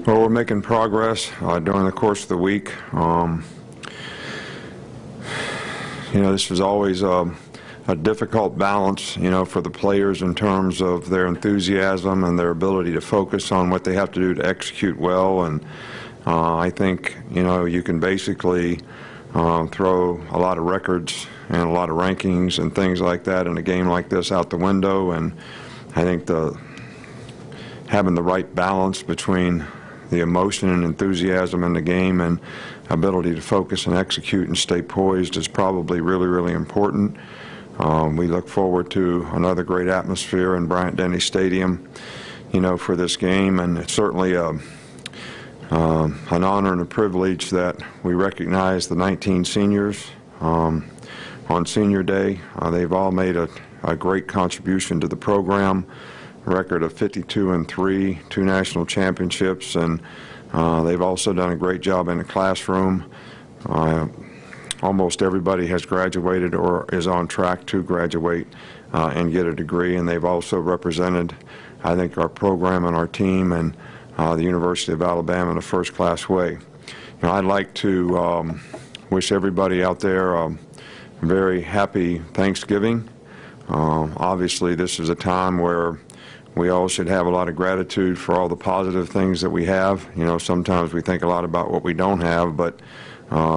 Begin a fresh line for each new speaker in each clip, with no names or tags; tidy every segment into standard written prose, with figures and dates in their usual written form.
Well, we're making progress during the course of the week. This was always a difficult balance, for the players in terms of their enthusiasm and their ability to focus on what they have to do to execute well. And I think, you can basically throw a lot of records and a lot of rankings and things like that in a game like this out the window. And I think having the right balance between the emotion and enthusiasm in the game and ability to focus and execute and stay poised is probably really, really important. We look forward to another great atmosphere in Bryant-Denny Stadium, for this game, and it's certainly an honor and a privilege that we recognize the 19 seniors on Senior Day. They've all made a great contribution to the program. Record of 52-3, 2 national championships, and they've also done a great job in the classroom. Almost everybody has graduated or is on track to graduate and get a degree, and they've also represented, I think, our program and our team and the University of Alabama in a first-class way. I'd like to wish everybody out there a very happy Thanksgiving. Obviously, this is a time where we all should have a lot of gratitude for all the positive things that we have. Sometimes we think a lot about what we don't have, but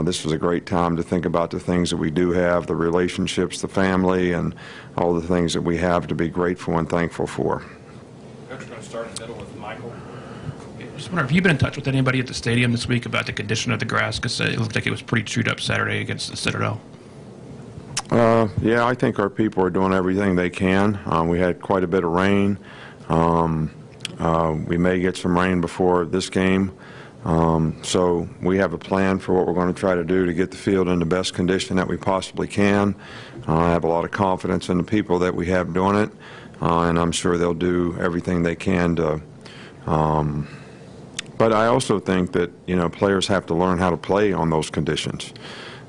this is a great time to think about the things that we do have, the relationships, the family, and all the things that we have to be grateful and thankful for.
Coach, we're going to start in the middle with Michael.
Just wonder, have you been in touch with anybody at the stadium this week about the condition of the grass? Because it looked like it was pretty chewed up Saturday against the Citadel.
Yeah, I think our people are doing everything they can. We had quite a bit of rain. We may get some rain before this game. So we have a plan for what we're going to try to do to get the field in the best condition that we possibly can. I have a lot of confidence in the people that we have doing it, and I'm sure they'll do everything they can to. But I also think that, players have to learn how to play on those conditions.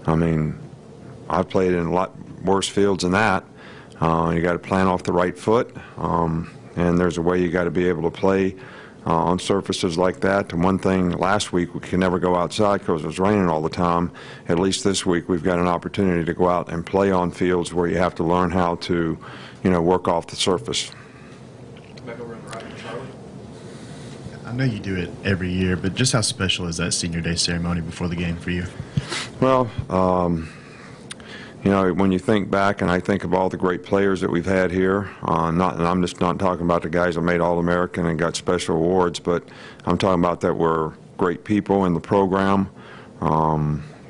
I mean, I've played in a lot worse fields than that. You got to plant off the right foot. And there's a way you got to be able to play on surfaces like that. And one thing, last week we could never go outside because it was raining all the time. At least this week we've got an opportunity to go out and play on fields where you have to learn how to, work off the surface.
Back over on the right, Charlie.
I know you do it every year, but just how special is that Senior Day ceremony before the game for you?
Well, when you think back, and I think of all the great players that we've had here, and I'm just not talking about the guys that made All-American and got special awards, but I'm talking about that were great people in the program,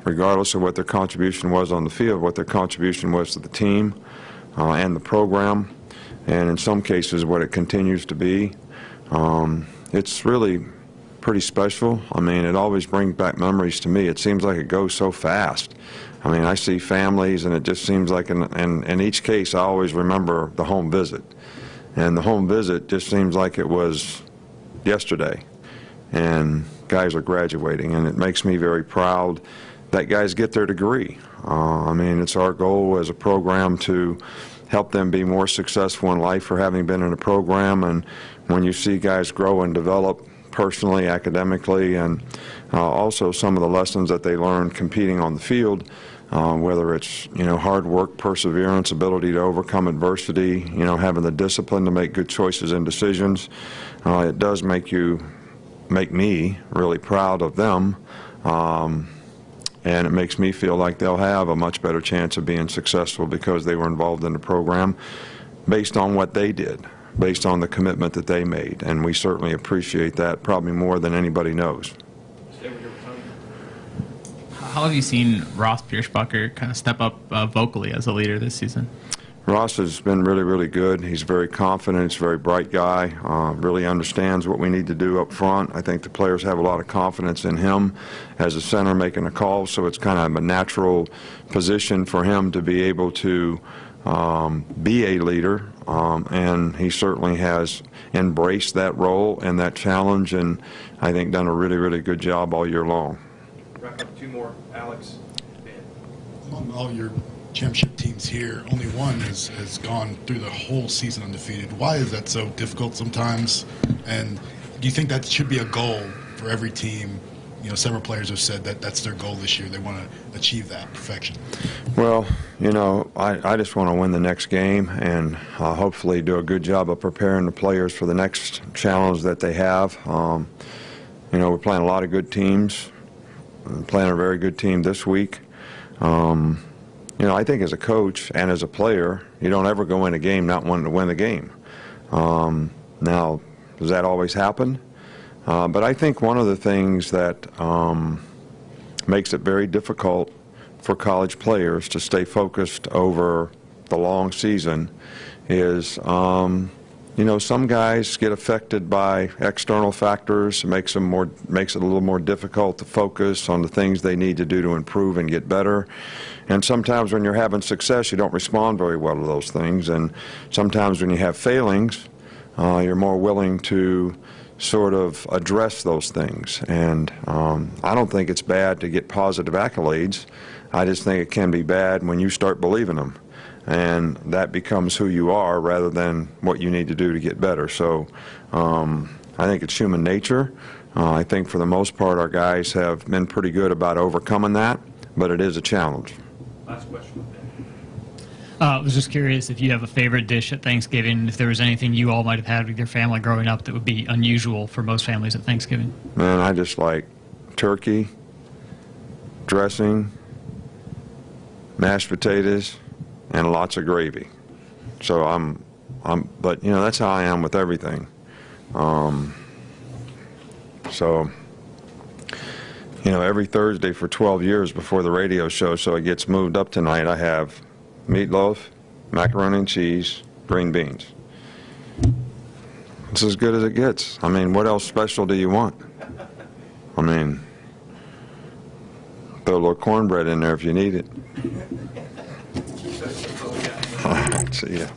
regardless of what their contribution was on the field, what their contribution was to the team and the program, and in some cases what it continues to be. It's really pretty special. I mean, it always brings back memories to me. It seems like it goes so fast. I mean, I see families, and it just seems like in each case I always remember the home visit. And the home visit just seems like it was yesterday. And guys are graduating, and it makes me very proud that guys get their degree. I mean, it's our goal as a program to help them be more successful in life for having been in a program. And when you see guys grow and develop personally, academically, and also some of the lessons that they learn competing on the field, whether it's hard work, perseverance, ability to overcome adversity, having the discipline to make good choices and decisions, it does make me really proud of them, and it makes me feel like they'll have a much better chance of being successful because they were involved in the program based on what they did, based on the commitment that they made, and we certainly appreciate that probably more than anybody knows.
How have you seen Ross Pierschbacher kind of step up vocally as a leader this season?
Ross has been really, really good. He's very confident. He's a very bright guy, really understands what we need to do up front. I think the players have a lot of confidence in him as a center making a call, so it's kind of a natural position for him to be able to be a leader, and he certainly has embraced that role and that challenge, and I think done a really, really good job all year long.
Wrap up 2 more, Alex.
Among all your championship teams here, only one has gone through the whole season undefeated. Why is that so difficult sometimes? And do you think that should be a goal for every team. You know, several players have said that that's their goal this year. They want to achieve that perfection.
Well, you know, I just want to win the next game and hopefully do a good job of preparing the players for the next challenge that they have. You know, we're playing a lot of good teams. We're playing a very good team this week. You know, I think as a coach and as a player, you don't ever go in a game not wanting to win the game. Now, does that always happen? But I think one of the things that makes it very difficult for college players to stay focused over the long season is, you know, some guys get affected by external factors. It makes it a little more difficult to focus on the things they need to do to improve and get better. And sometimes when you're having success, you don't respond very well to those things. And sometimes when you have failings, you're more willing to sort of address those things. And I don't think it's bad to get positive accolades. I just think it can be bad when you start believing them. And that becomes who you are rather than what you need to do to get better. So I think it's human nature. I think for the most part our guys have been pretty good about overcoming that, but it is a challenge.
Last question.
I was just curious if you have a favorite dish at Thanksgiving, if there was anything you all might have had with your family growing up that would be unusual for most families at Thanksgiving.
Man, I just like turkey, dressing, mashed potatoes, and lots of gravy. So but you know, that's how I am with everything. So, you know, every Thursday for 12 years before the radio show, so it gets moved up tonight, I have meatloaf, macaroni and cheese, green beans. It's as good as it gets. I mean, what else special do you want? I mean, throw a little cornbread in there if you need it. All right, see ya.